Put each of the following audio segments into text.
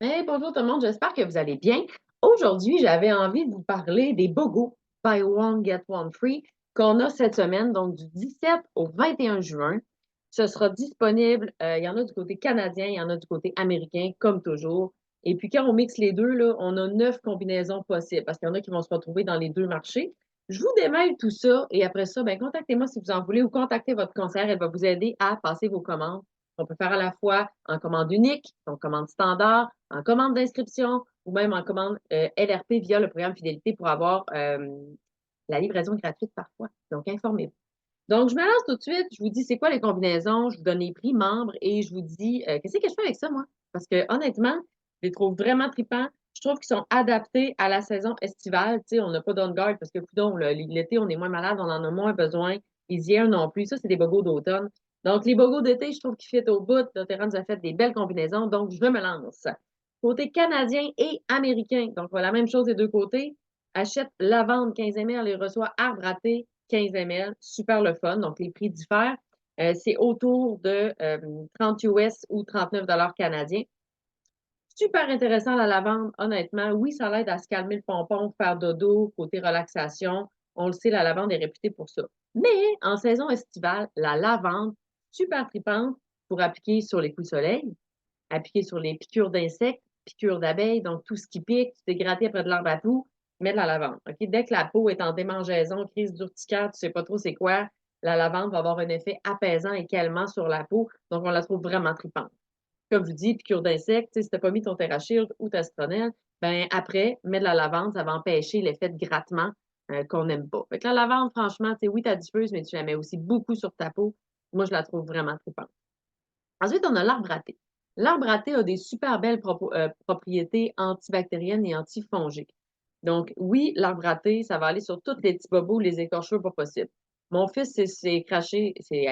Hey, bonjour tout le monde, j'espère que vous allez bien. Aujourd'hui, j'avais envie de vous parler des BOGO, Buy One, Get One Free, qu'on a cette semaine, donc du 17 au 21 juin. Ce sera disponible, il y en a du côté canadien, il y en a du côté américain, comme toujours. Et puis quand on mixe les deux, là, on a 9 combinaisons possibles, parce qu'il y en a qui vont se retrouver dans les deux marchés. Je vous démêle tout ça, et après ça, ben, contactez-moi si vous en voulez, ou contactez votre conseillère, elle va vous aider à passer vos commandes. On peut faire à la fois en commande unique, en commande standard, en commande d'inscription ou même en commande LRP via le programme Fidélité pour avoir la livraison gratuite parfois. Donc, informez-vous. Donc, je me lance tout de suite. Je vous dis c'est quoi les combinaisons, je vous donne les prix membres et je vous dis qu'est-ce que je fais avec ça, moi? Parce que honnêtement, je les trouve vraiment tripants. Je trouve qu'ils sont adaptés à la saison estivale. Tu sais, on n'a pas d'on-guard parce que, coudonc, l'été, on est moins malade, on en a moins besoin. Les hier non plus. Ça, c'est des bogos d'automne. Donc, les bogos d'été, je trouve qu'ils fit au bout. Le terrain nous a fait des belles combinaisons. Donc, je me lance. Côté canadien et américain. Donc, voilà, la même chose des deux côtés. Achète lavande 15 ml et reçoit arbre à thé 15 ml. Super le fun. Donc, les prix diffèrent. C'est autour de 30 US ou 39 canadiens. Super intéressant la lavande, honnêtement. Oui, ça l'aide à se calmer le pompon, faire dodo, côté relaxation. On le sait, la lavande est réputée pour ça. Mais en saison estivale, la lavande, super tripante pour appliquer sur les coups de soleil, appliquer sur les piqûres d'insectes, piqûres d'abeilles, donc tout ce qui pique, tu t'es gratté après de l'herbe à tout, mets de la lavande. OK? Dès que la peau est en démangeaison, crise d'urticaire, tu sais pas trop c'est quoi, la lavande va avoir un effet apaisant et calmant sur la peau, donc on la trouve vraiment tripante. Comme je vous dis, piqûre d'insectes, si tu n'as pas mis ton TerraShield ou ta citronnelle, ben après, mets de la lavande, ça va empêcher l'effet de grattement qu'on n'aime pas. Fait que la lavande, franchement, oui, tu diffuse, mais tu la mets aussi beaucoup sur ta peau. Moi, je la trouve vraiment trippante. Ensuite, on a l'arbre à thé. L'arbre à thé a des super belles propriétés antibactériennes et antifongiques. Donc, oui, l'arbre à thé, ça va aller sur tous les petits bobos, les écorchures pas possibles. Mon fils s'est craché, s'est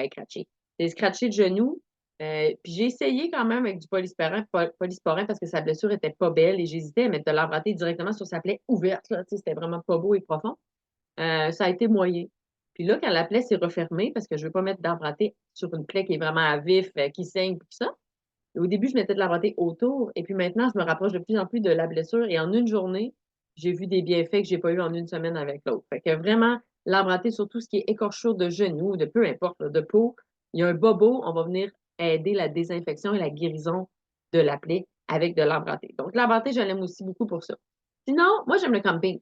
scratché le genou. Puis j'ai essayé quand même avec du polysporin parce que sa blessure était pas belle et j'hésitais à mettre de l'arbre à thé directement sur sa plaie ouverte. Là, c'était vraiment pas beau et profond. Ça a été moyen. Puis là, quand la plaie s'est refermée, parce que je ne veux pas mettre d'arbre à thé sur une plaie qui est vraiment à vif, qui saigne, puis ça. Au début, je mettais de l'arbre à thé autour, et puis maintenant, je me rapproche de plus en plus de la blessure, et en une journée, j'ai vu des bienfaits que j'ai pas eu en une semaine avec l'autre. Fait que vraiment, l'arbre à thé sur tout ce qui est écorchure de genoux, de peu importe, là, de peau, il y a un bobo, on va venir aider la désinfection et la guérison de la plaie avec de l'arbre à thé. Donc, l'arbre à thé, je l'aime aussi beaucoup pour ça. Sinon, moi, j'aime le camping.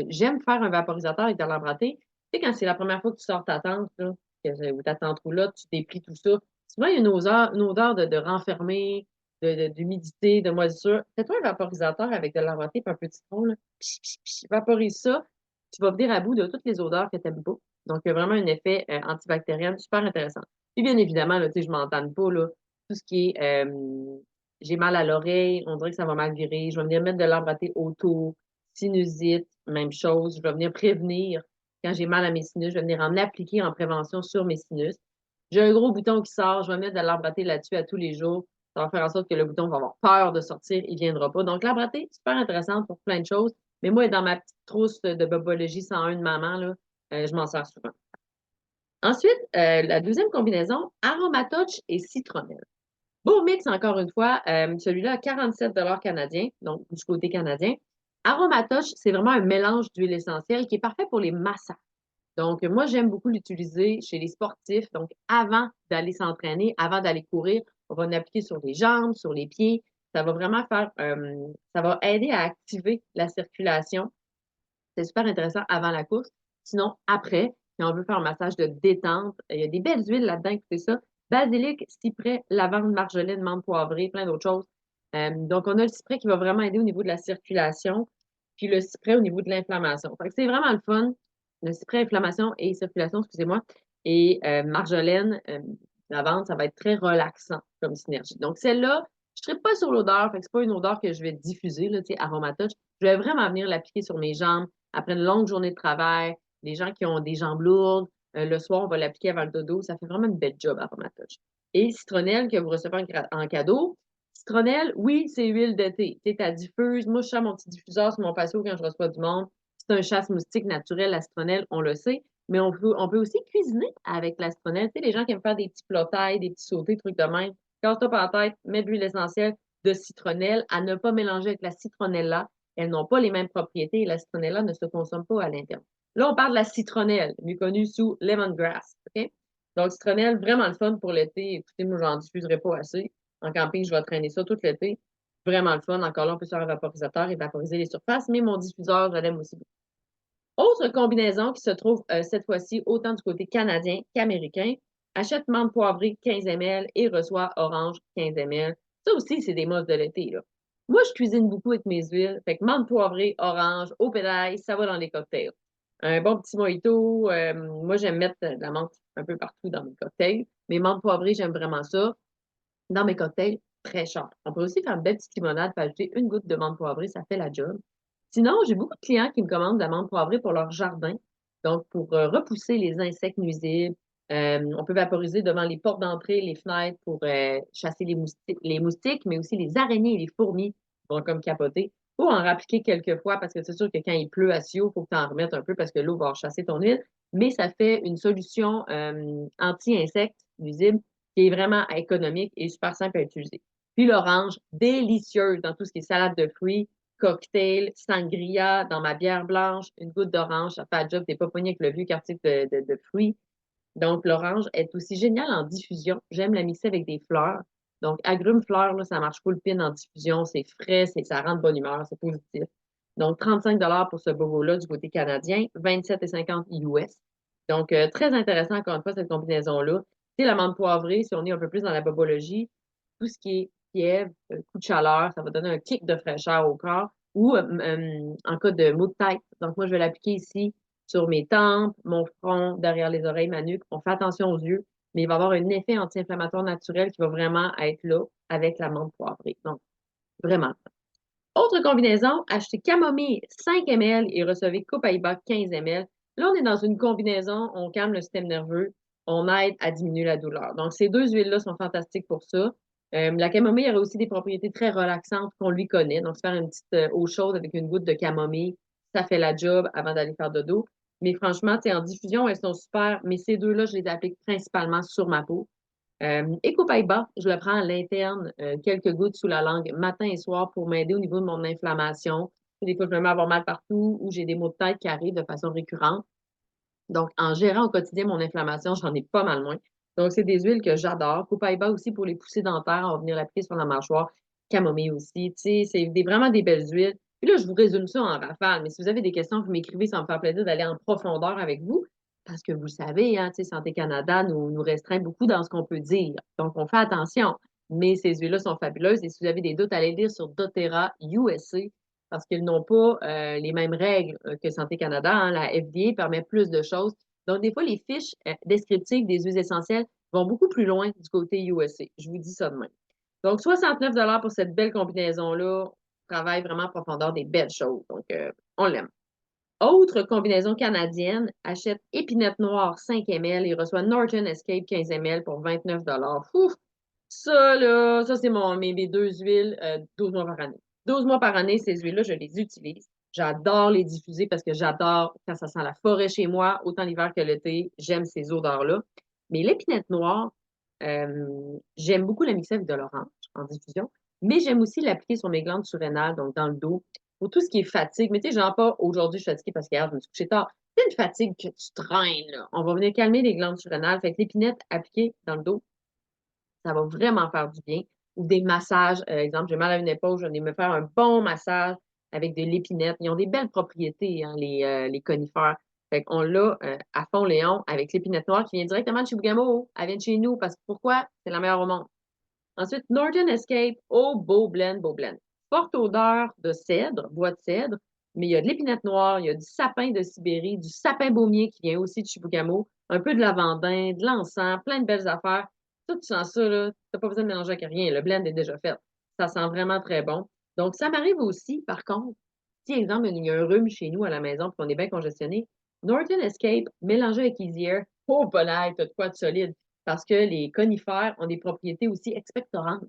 J'aime faire un vaporisateur avec de l'arbre à thé. Tu sais, quand c'est la première fois que tu sors ta tente, là, ou ta tente roulotte, tu déplies tout ça. Souvent, il y a une odeur de renfermer, d'humidité, de moisissure. Fais-toi un vaporisateur avec de l'arbre à thé et un peu de citron, là. Psh, psh, psh, vaporise ça. Tu vas venir à bout de toutes les odeurs que tu n'aimes pas. Donc, il y a vraiment un effet antibactérien super intéressant. Et bien évidemment, là, tu sais, je m'entends pas, là, tout ce qui est j'ai mal à l'oreille, on dirait que ça va mal virer. Je vais venir mettre de l'arbre à thé autour, sinusite, même chose. Je vais venir prévenir quand j'ai mal à mes sinus. Je vais venir en appliquer en prévention sur mes sinus. J'ai un gros bouton qui sort, je vais mettre de l'arbre à thé là-dessus à tous les jours. Ça va faire en sorte que le bouton va avoir peur de sortir, il ne viendra pas. Donc, l'arbre à thé, super intéressant pour plein de choses. Mais moi, dans ma petite trousse de bobologie 101 de maman, là, je m'en sers souvent. Ensuite, la deuxième combinaison, Aromatouch et citronnelle. Beau mix, encore une fois. Celui-là à 47 canadiens, donc du côté canadien. Aromatoche, c'est vraiment un mélange d'huile essentielle qui est parfait pour les massages. Donc, moi, j'aime beaucoup l'utiliser chez les sportifs. Donc, avant d'aller s'entraîner, avant d'aller courir, on va l'appliquer sur les jambes, sur les pieds. Ça va vraiment ça va aider à activer la circulation. C'est super intéressant avant la course. Sinon, après, si on veut faire un massage de détente, il y a des belles huiles là-dedans, écoutez ça. Basilic, cyprès, lavande, marjolaine, menthe poivrée, plein d'autres choses. Donc, on a le cyprès qui va vraiment aider au niveau de la circulation, puis le cyprès au niveau de l'inflammation. Fait que c'est vraiment le fun. Le cyprès, inflammation et circulation, excusez-moi. Et marjolaine, lavande, ça va être très relaxant comme synergie. Donc, celle-là, je ne pas sur l'odeur, fait que c'est pas une odeur que je vais diffuser, là, tu sais, Aromatouch. Je vais vraiment venir l'appliquer sur mes jambes après une longue journée de travail. Les gens qui ont des jambes lourdes, le soir, on va l'appliquer avant le dodo. Ça fait vraiment une belle job, Aromatouch. Et citronnelle que vous recevez en cadeau. Citronnelle, oui, c'est huile de thé. Tu sais, ta diffuse. Moi, je sers mon petit diffuseur sur mon patio quand je reçois du monde. C'est un chasse-moustique naturel, la citronnelle, on le sait. Mais on peut aussi cuisiner avec la citronnelle. Tu sais, les gens qui aiment faire des petits plats taille, des petits sautés, trucs de même. Casse-toi pas la tête, mets de l'huile essentielle, de citronnelle à ne pas mélanger avec la citronnella. Elles n'ont pas les mêmes propriétés et la citronnella ne se consomme pas à l'interne. Là, on parle de la citronnelle, mieux connue sous lemongrass. OK? Donc, citronnelle, vraiment le fun pour l'été. Écoutez, moi, j'en diffuserai pas assez. En camping, je vais traîner ça tout l'été. Vraiment le fun. Encore là, on peut faire un vaporisateur et vaporiser les surfaces, mais mon diffuseur, je l'aime aussi beaucoup. Autre combinaison qui se trouve cette fois-ci autant du côté canadien qu'américain. Achète menthe poivrée 15 ml et reçoit orange 15 ml. Ça aussi, c'est des mosses de l'été, là. Moi, je cuisine beaucoup avec mes huiles. Fait que menthe poivrée, orange, au pédale, ça va dans les cocktails. Un bon petit mojito. Moi, j'aime mettre de la menthe un peu partout dans mes cocktails. Mais menthe poivrée, j'aime vraiment ça. Dans mes cocktails, très cher. On peut aussi faire une belle petite limonade pour ajouter une goutte de menthe poivrée, ça fait la job. Sinon, j'ai beaucoup de clients qui me commandent de la menthe poivrée pour leur jardin. Donc, pour repousser les insectes nuisibles, on peut vaporiser devant les portes d'entrée, les fenêtres pour chasser les moustiques, mais aussi les araignées et les fourmis qui vont comme capoter. Faut en rappliquer quelques fois parce que c'est sûr que quand il pleut à Sio, il faut que tu en remettes un peu parce que l'eau va chasser ton huile. Mais ça fait une solution anti-insectes nuisibles qui est vraiment économique et super simple à utiliser. Puis l'orange, délicieuse dans tout ce qui est salade de fruits, cocktail, sangria, dans ma bière blanche, une goutte d'orange, ça fait la job, t'es pas pogné avec le vieux quartier de fruits. Donc, l'orange est aussi géniale en diffusion. J'aime la mixer avec des fleurs. Donc, agrumes, fleurs, là, ça marche full pin en diffusion. C'est frais, ça rend de bonne humeur, c'est positif. Donc, 35 pour ce bobo-là du côté canadien, 27,50 US. Donc, très intéressant, encore une fois, cette combinaison-là. Tu sais, l'amande poivrée, si on est un peu plus dans la bobologie, tout ce qui est fièvre, coup de chaleur, ça va donner un kick de fraîcheur au corps. Ou en cas de maux de tête. Donc, moi, je vais l'appliquer ici sur mes tempes, mon front, derrière les oreilles, ma nuque. On fait attention aux yeux, mais il va avoir un effet anti-inflammatoire naturel qui va vraiment être là avec la menthe poivrée. Donc, vraiment. Autre combinaison, achetez camomille 5 ml et recevez copaïba 15 ml. Là, on est dans une combinaison, on calme le système nerveux, on aide à diminuer la douleur. Donc, ces deux huiles-là sont fantastiques pour ça. La camomille aurait aussi des propriétés très relaxantes qu'on lui connaît. Donc, se faire une petite eau chaude avec une goutte de camomille, ça fait la job avant d'aller faire dodo. Mais franchement, en diffusion, elles sont super. Mais ces deux-là, je les applique principalement sur ma peau. Ecopaïba, je le prends à l'interne, quelques gouttes sous la langue matin et soir pour m'aider au niveau de mon inflammation. Des fois, je me mets à avoir mal partout ou j'ai des maux de tête qui arrivent de façon récurrente. Donc, en gérant au quotidien mon inflammation, j'en ai pas mal moins. Donc, c'est des huiles que j'adore. Copaïba aussi pour les poussées dentaires, on va venir l'appliquer sur la mâchoire. Camomille aussi. Tu sais, c'est vraiment des belles huiles. Puis là, je vous résume ça en rafale, mais si vous avez des questions, vous m'écrivez, ça me fait plaisir d'aller en profondeur avec vous. Parce que vous le savez, hein, tu sais, Santé Canada nous restreint beaucoup dans ce qu'on peut dire. Donc, on fait attention. Mais ces huiles-là sont fabuleuses. Et si vous avez des doutes, allez lire sur doTERRA USA parce qu'ils n'ont pas les mêmes règles que Santé Canada. Hein. La FDA permet plus de choses. Donc, des fois, les fiches descriptives des huiles essentielles vont beaucoup plus loin du côté USA. Je vous dis ça de même. Donc, 69 pour cette belle combinaison-là. On travaille vraiment en profondeur des belles choses. Donc, on l'aime. Autre combinaison canadienne, achète épinette noire 5 ml et reçoit Norton Escape 15 ml pour 29 Ouf! Ça, là, ça, c'est mes deux huiles 12 mois par année. 12 mois par année, ces huiles-là, je les utilise. J'adore les diffuser parce que j'adore quand ça sent la forêt chez moi, autant l'hiver que l'été. J'aime ces odeurs-là. Mais l'épinette noire, j'aime beaucoup la mixer avec de l'orange en diffusion, mais j'aime aussi l'appliquer sur mes glandes surrénales, donc dans le dos, pour tout ce qui est fatigue. Mais tu sais, genre pas aujourd'hui, je suis fatiguée parce qu'hier, je me suis couchée tard. C'est une fatigue que tu traînes, là. On va venir calmer les glandes surrénales. Fait que l'épinette appliquée dans le dos, ça va vraiment faire du bien. Ou des massages, exemple, j'ai mal à une épaule, je vais me faire un bon massage avec de l'épinette. Ils ont des belles propriétés, hein, les conifères. Fait qu'on l'a à fond Léon avec l'épinette noire qui vient directement de chez Bougamo. Elle vient de chez nous parce que pourquoi? C'est la meilleure au monde. Ensuite, Norton Escape, oh, beau blend, beau blend. Forte odeur de cèdre, bois de cèdre, mais il y a de l'épinette noire, il y a du sapin de Sibérie, du sapin baumier qui vient aussi de Chibougamau, un peu de lavandin, de l'encens, plein de belles affaires. Tout, tu sens ça, là, t'as pas besoin de mélanger avec rien, le blend est déjà fait. Ça sent vraiment très bon. Donc, ça m'arrive aussi, par contre, si, exemple, il y a un rhume chez nous à la maison, puis on est bien congestionné, Norton Escape, mélangé avec Easy Air, oh, bonheur, t'as de quoi de solide parce que les conifères ont des propriétés aussi expectorantes.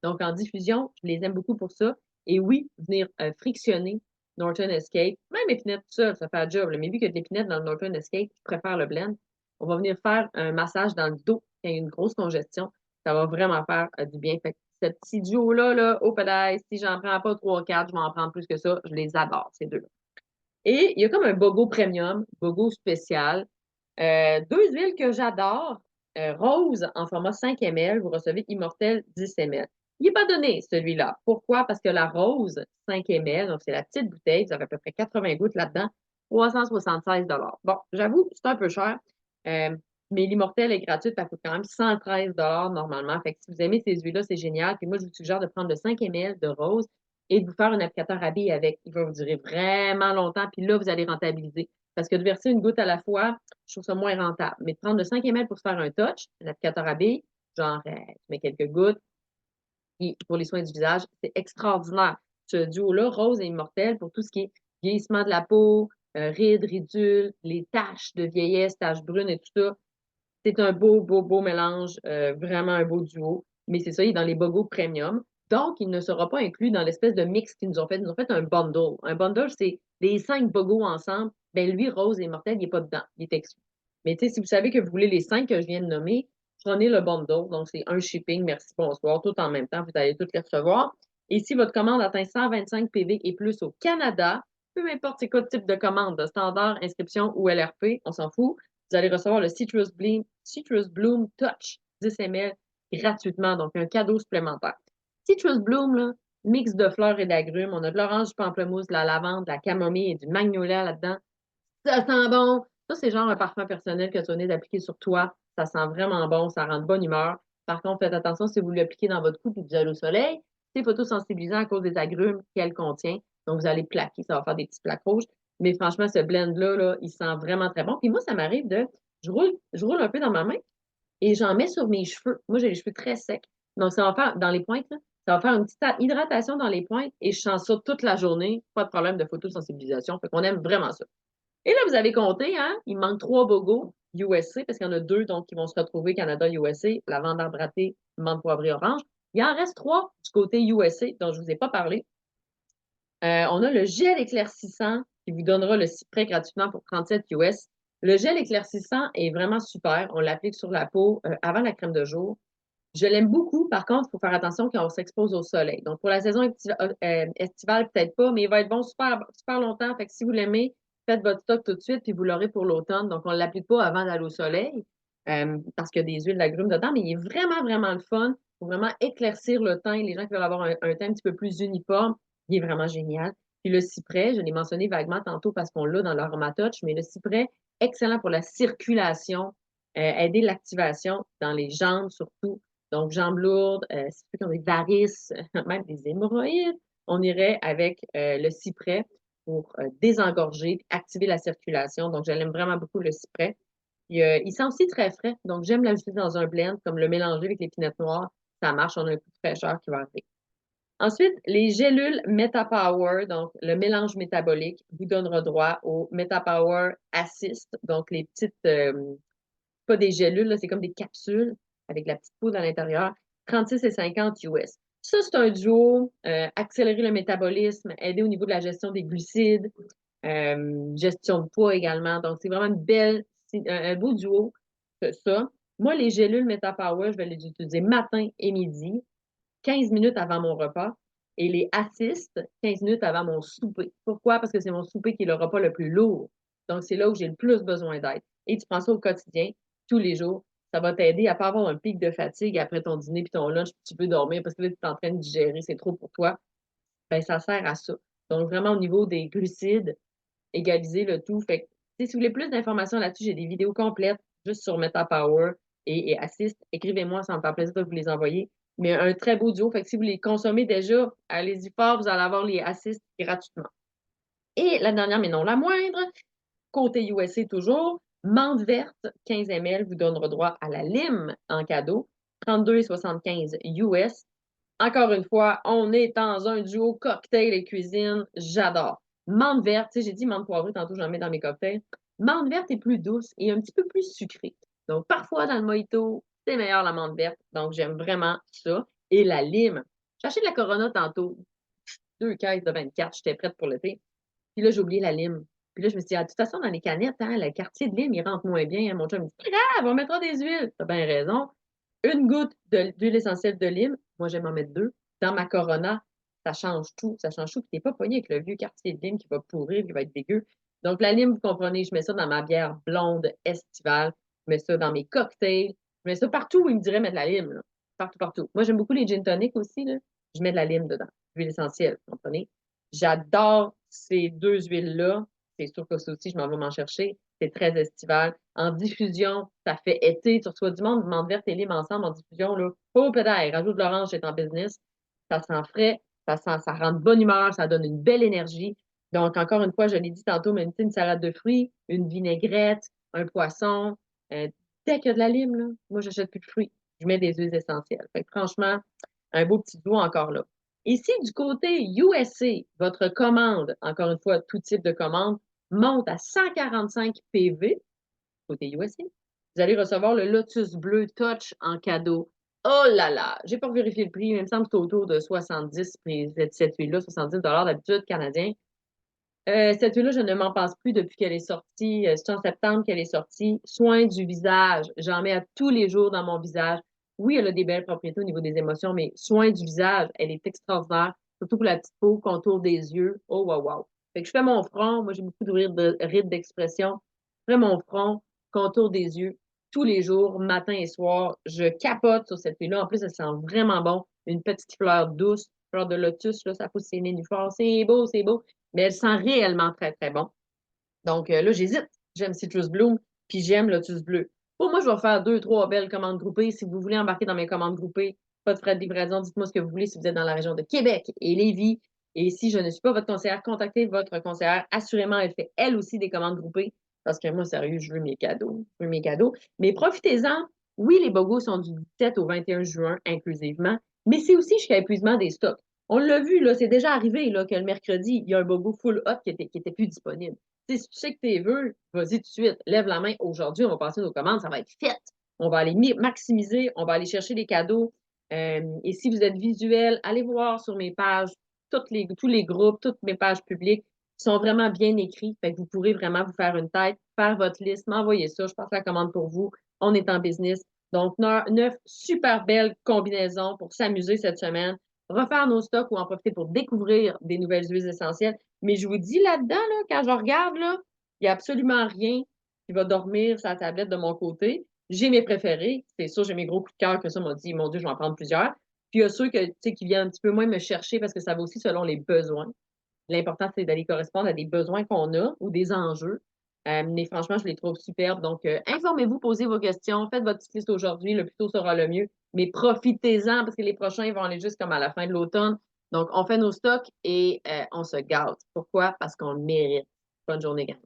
Donc, en diffusion, je les aime beaucoup pour ça. Et oui, venir frictionner Norton Escape, même épinette tout seul, ça fait un job. Là. Mais vu qu'il y a de l'épinette dans le Norton Escape, je préfère le blend. On va venir faire un massage dans le dos quand il y a une grosse congestion. Ça va vraiment faire du bien. Fait Ce petit duo-là, là, au pédale, si j'en prends pas 3-4, je vais en prendre plus que ça. Je les adore, ces deux-là. Et il y a comme un Bogo Premium, Bogo spécial. Deux huiles que j'adore. Rose en format 5 ml, vous recevez Immortel 10 ml. Il n'est pas donné, celui-là. Pourquoi? Parce que la rose 5 ml, donc c'est la petite bouteille, vous avez à peu près 80 gouttes là-dedans, 376 Bon, j'avoue, c'est un peu cher. Euh, mais l'Immortel est gratuite, ça coûte quand même 113 normalement. Fait que si vous aimez ces huiles-là, c'est génial. Puis moi, je vous suggère de prendre le 5 ml de rose et de vous faire un applicateur à billes avec. Il va vous durer vraiment longtemps. Puis là, vous allez rentabiliser. Parce que de verser une goutte à la fois, je trouve ça moins rentable. Mais de prendre le 5 ml pour se faire un touch, un applicateur à billes, genre, tu mets quelques gouttes, et pour les soins du visage, c'est extraordinaire. Ce duo-là, rose et immortel, pour tout ce qui est vieillissement de la peau, rides, ridules, les taches de vieillesse, taches brunes et tout ça, c'est un beau, beau, beau mélange, vraiment un beau duo. Mais c'est ça, il est dans les Bogo Premium. Donc, il ne sera pas inclus dans l'espèce de mix qu'ils nous ont fait. Ils nous ont fait un bundle. Un bundle, c'est les 5 Bogo ensemble. Ben lui, Rose et Mortel, il n'est pas dedans. Il est exclu. Mais tu sais, si vous savez que vous voulez les 5 que je viens de nommer, prenez le bundle. Donc, c'est un shipping, merci, bonsoir, tout en même temps. Vous allez toutes les recevoir. Et si votre commande atteint 125 PV et plus au Canada, peu importe c'est quoi le type de commande, standard, inscription ou LRP, on s'en fout, vous allez recevoir le Citrus Bloom Touch 10 ml gratuitement, donc un cadeau supplémentaire. Citrus Bloom, là, mix de fleurs et d'agrumes. On a de l'orange, du pamplemousse, de la lavande, de la camomille et du magnolia là-dedans. Ça sent bon. Ça, c'est genre un parfum personnel que tu as d'appliquer sur toi. Ça sent vraiment bon, ça rend de bonne humeur. Par contre, faites attention si vous l'appliquez dans votre cou et vous allez au soleil. C'est photosensibilisant à cause des agrumes qu'elle contient. Donc, vous allez plaquer, ça va faire des petits plaques rouges. Mais franchement, ce blend-là, là, il sent vraiment très bon. Puis moi, ça m'arrive je roule un peu dans ma main et j'en mets sur mes cheveux. Moi, j'ai les cheveux très secs. Donc, ça va faire, dans les pointes, là, ça va faire une petite hydratation dans les pointes et je sens ça toute la journée. Pas de problème de photosensibilisation. Fait qu'on aime vraiment ça. Et là, vous avez compté, hein? Il manque 3 bogos USC parce qu'il y en a 2 donc, qui vont se retrouver Canada-USA, la vente d'arbratée, menthe poivrée orange. Il en reste 3 du côté USA dont je ne vous ai pas parlé. On a le gel éclaircissant qui vous donnera le cyprès gratuitement pour 37 US. Le gel éclaircissant est vraiment super. On l'applique sur la peau avant la crème de jour. Je l'aime beaucoup. Par contre, il faut faire attention quand on s'expose au soleil. Donc, pour la saison estivale, peut-être pas, mais il va être bon super, super longtemps. Fait que si vous l'aimez, faites votre stock tout de suite, puis vous l'aurez pour l'automne. Donc, on ne l'applique pas avant d'aller au soleil parce qu'il y a des huiles d'agrumes dedans, mais il est vraiment, vraiment le fun. Il faut vraiment éclaircir le teint. Les gens qui veulent avoir un teint un petit peu plus uniforme, il est vraiment génial. Puis le cyprès, je l'ai mentionné vaguement tantôt parce qu'on l'a dans l'AromaTouch, mais le cyprès, excellent pour la circulation, aider l'activation dans les jambes surtout. Donc, jambes lourdes, ceux qui ont des varices, même des hémorroïdes, on irait avec le cyprès pour désengorger, activer la circulation. Donc, je l'aime vraiment beaucoup, le cyprès. Puis, il sent aussi très frais. Donc, j'aime l'ajouter dans un blend, comme le mélanger avec les pinottes noires. Ça marche, on a un coup de fraîcheur qui va arriver. Ensuite, les gélules MetaPower, donc le mélange métabolique, vous donnera droit au MetaPower Assist, donc les petites, pas des gélules, là, c'est comme des capsules avec la petite poudre à l'intérieur, 36 et 50 US. Ça, c'est un duo, accélérer le métabolisme, aider au niveau de la gestion des glucides, gestion de poids également. Donc, c'est vraiment un beau duo, ça. Moi, les gélules MetaPower, je vais les utiliser matin et midi, 15 minutes avant mon repas, et les assists, 15 minutes avant mon souper. Pourquoi? Parce que c'est mon souper qui est le repas le plus lourd. Donc, c'est là où j'ai le plus besoin d'aide. Et tu prends ça au quotidien, tous les jours. Ça va t'aider à ne pas avoir un pic de fatigue après ton dîner puis ton lunch, puis tu peux dormir parce que là, tu es en train de digérer, c'est trop pour toi. Ben, ça sert à ça. Donc, vraiment, au niveau des glucides, égaliser le tout. Fait que, si vous voulez plus d'informations là-dessus, j'ai des vidéos complètes juste sur MetaPower et Assist. Écrivez-moi, ça me fait plaisir de vous les envoyer. Mais un très beau duo. Fait que si vous les consommez déjà, allez-y fort, vous allez avoir les Assist gratuitement. Et la dernière, mais non la moindre, côté USA toujours, menthe verte, 15 ml, vous donnera droit à la lime en cadeau, 32,75 US. Encore une fois, on est dans un duo cocktail et cuisine. J'adore. Menthe verte, tu sais, j'ai dit menthe poivrée, tantôt j'en mets dans mes cocktails. Menthe verte est plus douce et un petit peu plus sucrée. Donc, parfois, dans le mojito, c'est meilleur la menthe verte. Donc, j'aime vraiment ça. Et la lime. J'ai acheté de la Corona tantôt. 2 caisses de 24. J'étais prête pour l'été. Puis là, j'ai oublié la lime. Puis là, je me suis dit, ah, de toute façon, dans les canettes, hein, le quartier de lime, il rentre moins bien. Mon chum me dit, pas grave, on mettra des huiles. T'as bien raison. Une goutte d'huile essentielle de lime, moi j'aime en mettre 2. Dans ma Corona, ça change tout. Ça change tout. Tu n'es pas pogné avec le vieux quartier de lime qui va pourrir, qui va être dégueu. Donc la lime, vous comprenez, je mets ça dans ma bière blonde estivale, je mets ça dans mes cocktails, je mets ça partout où il me dirait mettre la lime. Là. Partout, partout. Moi j'aime beaucoup les gin tonic aussi. Là. Je mets de la lime dedans, l'huile essentielle, vous comprenez? J'adore ces deux huiles-là. C'est sûr que ça aussi, je m'en vais m'en chercher. C'est très estival. En diffusion, ça fait été. Tu reçois du monde, menthe verte et lime ensemble en diffusion, là. Oh, pédale, rajoute de l'orange, c'est en business. Ça sent frais, ça rend de bonne humeur, ça donne une belle énergie. Donc, encore une fois, je l'ai dit tantôt, même une salade de fruits, une vinaigrette, un poisson. euh, Dès qu'il y a de la lime, là, moi, j'achète plus de fruits. Je mets des huiles essentielles. Fait que, franchement, un beau petit doigt encore là. Ici, du côté USA, votre commande, encore une fois, tout type de commande, monte à 145 PV, côté USA. Vous allez recevoir le Lotus Bleu Touch en cadeau. Oh là là! J'ai pas vérifié le prix, mais il me semble que c'est autour de 70, cette huile-là, 70 d'habitude canadien. Cette huile-là, je ne m'en passe plus depuis qu'elle est sortie. C'est en septembre qu'elle est sortie. Soin du visage. J'en mets à tous les jours dans mon visage. Oui, elle a des belles propriétés au niveau des émotions, mais soin du visage, elle est extraordinaire. Surtout pour la petite peau, contour des yeux. Oh, wow, wow. Fait que je fais mon front. Moi, j'ai beaucoup de rides d'expression. Je fais mon front, contour des yeux, tous les jours, matin et soir. Je capote sur cette huile-là. En plus, elle sent vraiment bon. Une petite fleur douce, fleur de lotus, là, ça pousse ses nénuphars. C'est beau, c'est beau, mais elle sent réellement très, très bon. Donc là, j'hésite. J'aime Citrus Bloom, puis j'aime Lotus Bleu. Pour moi, je vais faire 2, 3 belles commandes groupées. Si vous voulez embarquer dans mes commandes groupées, pas de frais de livraison, dites-moi ce que vous voulez si vous êtes dans la région de Québec et Lévis. Et si je ne suis pas votre conseillère, contactez votre conseillère. Assurément, elle fait elle aussi des commandes groupées. Parce que moi, sérieux, je veux mes cadeaux. Je veux mes cadeaux. Mais profitez-en. Oui, les bogos sont du 17 au 21 juin inclusivement, mais c'est aussi jusqu'à épuisement des stocks. On l'a vu, là, c'est déjà arrivé là, que le mercredi, il y a un bogo full hot qui était plus disponible. Si tu sais que t'es veux, vas-y tout de suite. Lève la main. Aujourd'hui, on va passer nos commandes. Ça va être fait. On va aller maximiser. On va aller chercher des cadeaux. Et si vous êtes visuel, allez voir sur mes pages, tous les groupes, toutes mes pages publiques sont vraiment bien écrits. Fait que vous pourrez vraiment vous faire une tête, faire votre liste, m'envoyer ça. Je passe la commande pour vous. On est en business. Donc, 9 super belles combinaisons pour s'amuser cette semaine, refaire nos stocks ou en profiter pour découvrir des nouvelles huiles essentielles. Mais je vous dis là-dedans, là, quand je regarde, là, il n'y a absolument rien qui va dormir sur la tablette de mon côté. J'ai mes préférés. C'est sûr, j'ai mes gros coups de cœur que ça m'a dit, mon Dieu, je vais en prendre plusieurs. Puis il y a ceux que, qui viennent un petit peu moins me chercher parce que ça va aussi selon les besoins. L'important, c'est d'aller correspondre à des besoins qu'on a ou des enjeux. Mais franchement, je les trouve superbes. Donc, informez-vous, posez vos questions, faites votre petite liste aujourd'hui. Le plus tôt sera le mieux. Mais profitez-en parce que les prochains, ils vont aller juste comme à la fin de l'automne. Donc, on fait nos stocks et on se gâte. Pourquoi? Parce qu'on le mérite. Bonne journée, gang.